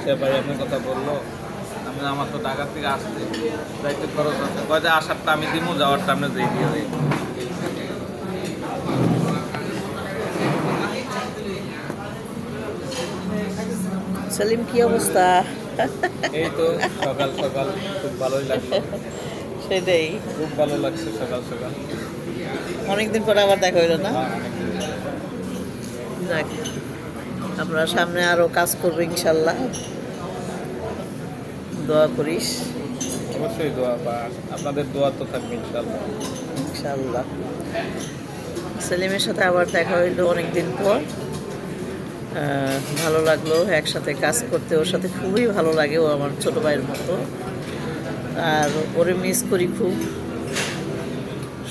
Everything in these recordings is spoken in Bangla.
সে ভাই আপনার কথা বললো, আমি আমার তো ঢাকা থেকে আসতে যাইতে খরচ আছে, কয় যে আসারটা আমি দিব, যাওয়ারটা আপনি দিয়ে দিয়ে দিই। সেলিম, কি অবস্থা? এই তো সকাল সকাল খুব ভালোই লাগলো, সেটাই, খুব ভালো লাগছে সকাল সকাল। অনেকদিন পরে আবার দেখা হইলো না? হ্যাঁ, অনেকদিন। যাক, আমরা সামনে আরো কাজ করবো ইনশাল্লাহ, দোয়া করিস। অবশ্যই দোয়া, বা আপনাদের দোয়া তো থাকবে ইনশাআল্লাহ। ইনশাল্লাহ। সেলিমের সাথে আবার দেখা হইলো অনেকদিন পর। ভালো লাগলো একসাথে কাজ করতে, ওর সাথে খুবই ভালো লাগে, ও আমার ছোট ভাইয়ের মতো। আর ওরে মিস করি খুব,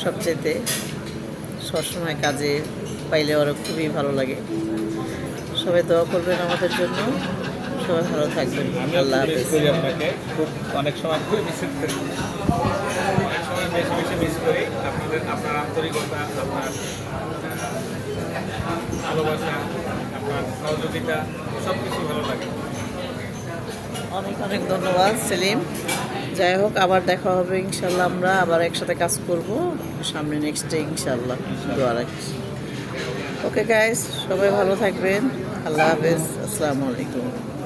সবচেয়েতে সবসময় কাজে পাইলে ওরা খুবই ভালো লাগে। সবাই দোয়া করবেন আমাদের জন্য, সবাই ভালো থাকবেন। আমি আল্লাহ মিস হাফেজ। করি আপনাকে খুব, অনেক সময় খুব মিস করি, অনেক সময় বেশি বেশি মিস করি আপনার আন্তরিকতা, আপনার ভালোবাসা, আপনার সহযোগিতা, সব কিছু ভালো লাগে। অনেক অনেক ধন্যবাদ সেলিম। যাই হোক, আবার দেখা হবে ইনশাল্লাহ, আমরা আবার একসাথে কাজ করব সামনে নেক্সট ডে ইনশাল্লাহ। দোয়া রাখছি। ওকে গাইস, সবাই ভালো থাকবেন। আল্লাহ হাফেজ, আসসালামু আলাইকুম।